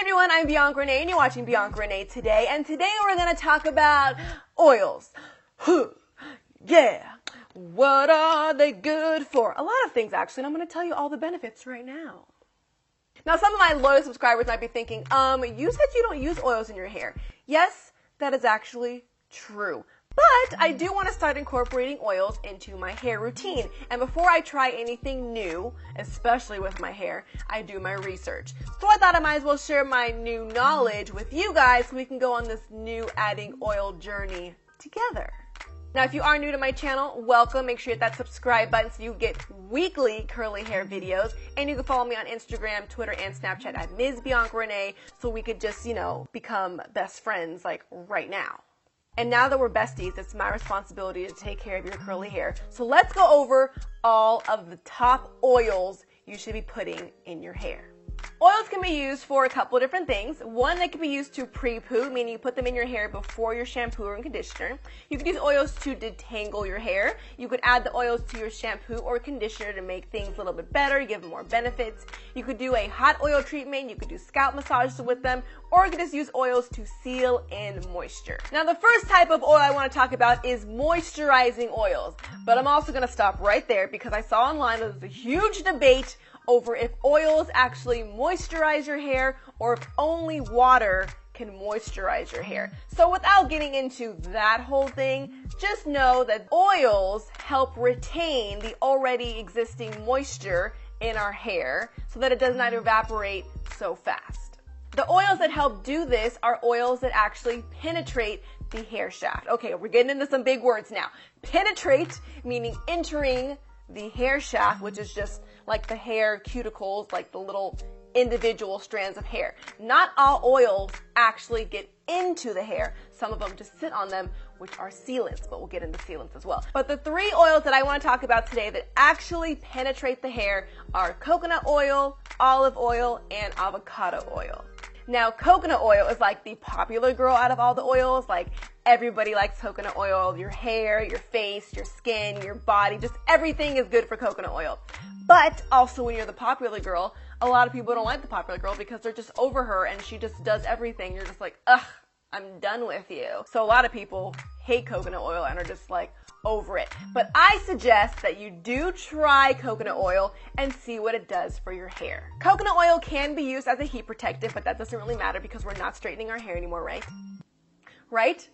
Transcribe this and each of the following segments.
everyone, I'm Bianca Renee and you're watching Bianca Renee Today, and today we're going to talk about oils. Yeah, what are they good for? A lot of things actually, and I'm going to tell you all the benefits right now. Now some of my loyal subscribers might be thinking, you said you don't use oils in your hair. Yes, that is actually true. But I do want to start incorporating oils into my hair routine. And before I try anything new, especially with my hair, I do my research. So I thought I might as well share my new knowledge with you guys so we can go on this new adding oil journey together. Now, if you are new to my channel, welcome. Make sure you hit that subscribe button so you get weekly curly hair videos. And you can follow me on Instagram, Twitter, and Snapchat at Ms. Bianca Renee so we could just, become best friends like right now. And now that we're besties, it's my responsibility to take care of your curly hair. So let's go over all of the top oils you should be putting in your hair. Oils can be used for a couple of different things. One, they can be used to pre-poo, meaning you put them in your hair before your shampoo or conditioner. You could use oils to detangle your hair. You could add the oils to your shampoo or conditioner to make things a little bit better, give them more benefits. You could do a hot oil treatment. You could do scalp massages with them, or you could just use oils to seal in moisture. Now, the first type of oil I want to talk about is moisturizing oils. But I'm also going to stop right there because I saw online that there's a huge debate over if oils actually moisturize your hair or if only water can moisturize your hair. So without getting into that whole thing, just know that oils help retain the already existing moisture in our hair so that it does not evaporate so fast. The oils that help do this are oils that actually penetrate the hair shaft. Okay, we're getting into some big words now. Penetrate, meaning entering the hair shaft, which is just like the hair cuticles, like the little individual strands of hair. Not all oils actually get into the hair. Some of them just sit on them, which are sealants, but we'll get into sealants as well. But the three oils that I want to talk about today that actually penetrate the hair are coconut oil, olive oil, and avocado oil. Now, coconut oil is like the popular girl out of all the oils. Like, everybody likes coconut oil. Your hair, your face, your skin, your body, just everything is good for coconut oil. But also when you're the popular girl, a lot of people don't like the popular girl because they're just over her and she just does everything. You're just like, ugh, I'm done with you. So a lot of people hate coconut oil and are just like over it. But I suggest that you do try coconut oil and see what it does for your hair. Coconut oil can be used as a heat protectant, but that doesn't really matter because we're not straightening our hair anymore, right? Right?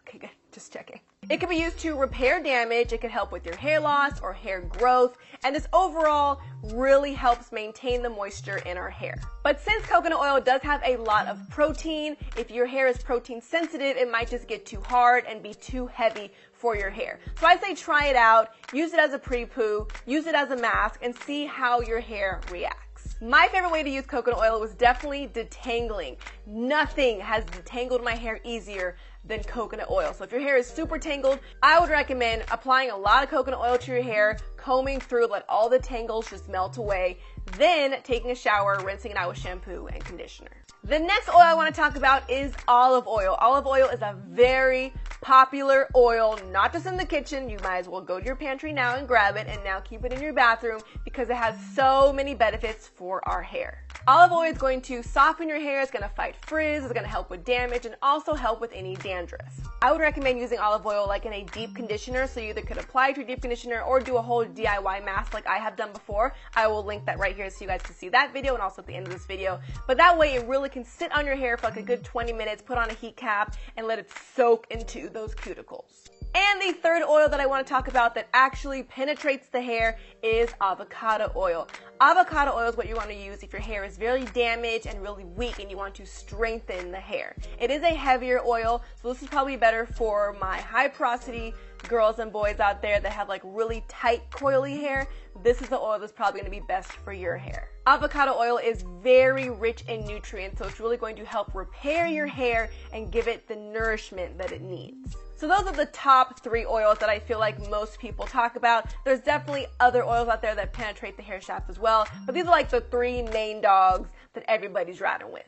Okay, good. Just checking. It can be used to repair damage. It can help with your hair loss or hair growth. And this overall really helps maintain the moisture in our hair. But since coconut oil does have a lot of protein, if your hair is protein sensitive, it might just get too hard and be too heavy for your hair. So I say try it out, use it as a pre-poo, use it as a mask, and see how your hair reacts. My favorite way to use coconut oil was definitely detangling. Nothing has detangled my hair easier than coconut oil. So if your hair is super tangled, I would recommend applying a lot of coconut oil to your hair, combing through, let all the tangles just melt away, then taking a shower, rinsing it out with shampoo and conditioner. The next oil I want to talk about is olive oil. Olive oil is a very popular oil, not just in the kitchen. You might as well go to your pantry now and grab it and now keep it in your bathroom because it has so many benefits for our hair. Olive oil is going to soften your hair, it's going to fight frizz, it's going to help with damage, and also help with any dandruff. I would recommend using olive oil like in a deep conditioner, so you either could apply it to a deep conditioner or do a whole DIY mask like I have done before. I will link that right here so you guys can see that video and also at the end of this video. But that way it really can sit on your hair for like a good 20 minutes, put on a heat cap, and let it soak into those cuticles. And the third oil that I want to talk about that actually penetrates the hair is avocado oil. Avocado oil is what you want to use if your hair is very damaged and really weak and you want to strengthen the hair. It is a heavier oil, so this is probably better for my high porosity girls and boys out there that have like really tight coily hair. This is the oil that's probably going to be best for your hair. Avocado oil is very rich in nutrients, so it's really going to help repair your hair and give it the nourishment that it needs. So those are the top three oils that I feel like most people talk about. There's definitely other oils out there that penetrate the hair shaft as well, but these are like the three main dogs that everybody's riding with.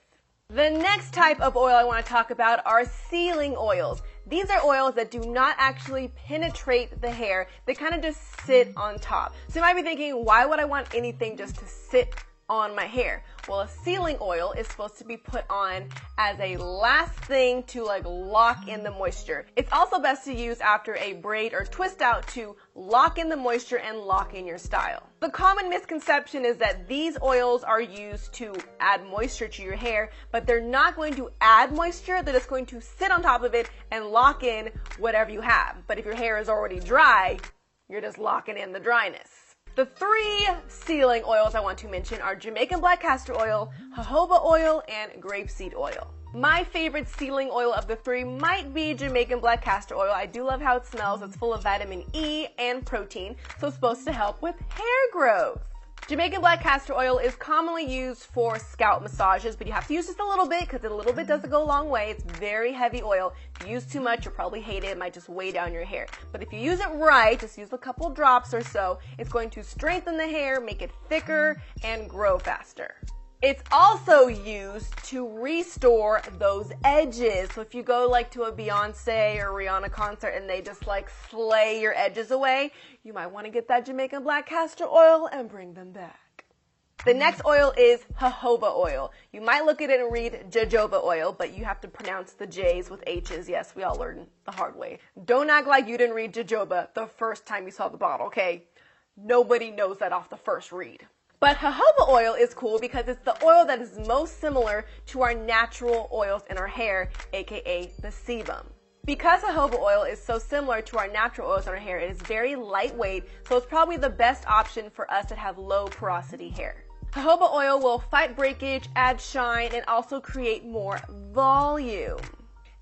The next type of oil I want to talk about are sealing oils. These are oils that do not actually penetrate the hair. They kind of just sit on top. So you might be thinking, why would I want anything just to sit on my hair. Well, a sealing oil is supposed to be put on as a last thing to like lock in the moisture. It's also best to use after a braid or twist out to lock in the moisture and lock in your style. The common misconception is that these oils are used to add moisture to your hair, but they're not going to add moisture. They're just going to sit on top of it and lock in whatever you have. But if your hair is already dry, you're just locking in the dryness. The 3 sealing oils I want to mention are Jamaican black castor oil, jojoba oil, and grapeseed oil. My favorite sealing oil of the 3 might be Jamaican black castor oil. I do love how it smells. It's full of vitamin E and protein, so it's supposed to help with hair growth. Jamaican black castor oil is commonly used for scalp massages, but you have to use just a little bit because a little bit doesn't go a long way. It's very heavy oil. If you use too much, you'll probably hate it. It might just weigh down your hair. But if you use it right, just use a couple drops or so, it's going to strengthen the hair, make it thicker, and grow faster. It's also used to restore those edges. So if you go like to a Beyonce or Rihanna concert and they just like slay your edges away, you might want to get that Jamaican black castor oil and bring them back. The next oil is jojoba oil. You might look at it and read jojoba oil, but you have to pronounce the J's with H's. Yes, we all learned the hard way. Don't act like you didn't read jojoba the first time you saw the bottle, okay? Nobody knows that off the first read. But jojoba oil is cool because it's the oil that is most similar to our natural oils in our hair, aka the sebum. Because jojoba oil is so similar to our natural oils in our hair, it is very lightweight, so it's probably the best option for us that have low porosity hair. Jojoba oil will fight breakage, add shine, and also create more volume.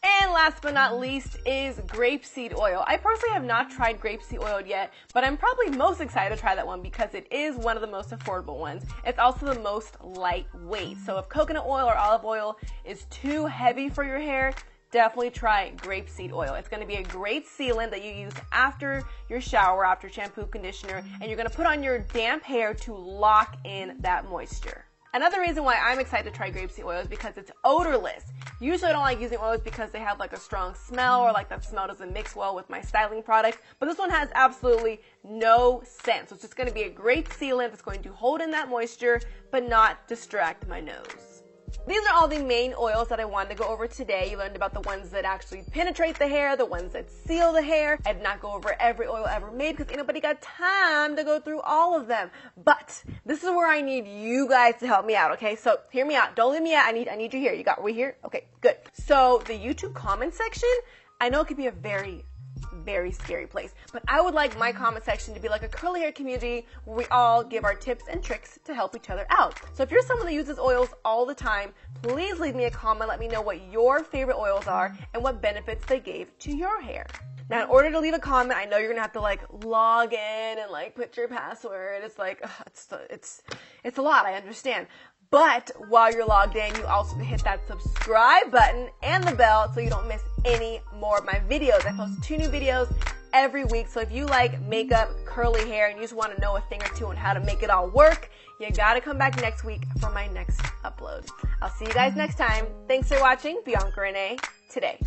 And last but not least is grapeseed oil. I personally have not tried grapeseed oil yet, but I'm probably most excited to try that one because it is one of the most affordable ones. It's also the most lightweight. So if coconut oil or olive oil is too heavy for your hair, definitely try grapeseed oil. It's going to be a great sealant that you use after your shower, after shampoo, conditioner, and you're going to put on your damp hair to lock in that moisture. Another reason why I'm excited to try grapeseed oil is because it's odorless. Usually I don't like using oils because they have like a strong smell or like that smell doesn't mix well with my styling products. But this one has absolutely no scent. So it's just going to be a great sealant that's going to hold in that moisture but not distract my nose. These are all the main oils that I wanted to go over today. You learned about the ones that actually penetrate the hair, the ones that seal the hair. I did not go over every oil ever made because ain't nobody got time to go through all of them. But this is where I need you guys to help me out, okay? So hear me out. Don't leave me out. I need you here. We here? Okay, good. So the YouTube comment section, I know it could be a very scary place, but I would like my comment section to be like a curly hair community where we all give our tips and tricks to help each other out. So if you're someone that uses oils all the time, please leave me a comment. Let me know what your favorite oils are and what benefits they gave to your hair. Now, in order to leave a comment, I know you're gonna have to like log in and like put your password. It's like, it's a lot, I understand. But while you're logged in, you also hit that subscribe button and the bell so you don't miss any more of my videos. I post 2 new videos every week. So if you like makeup, curly hair, and you just want to know a thing or two on how to make it all work, you gotta come back next week for my next upload. I'll see you guys next time. Thanks for watching BiancaRenee Today.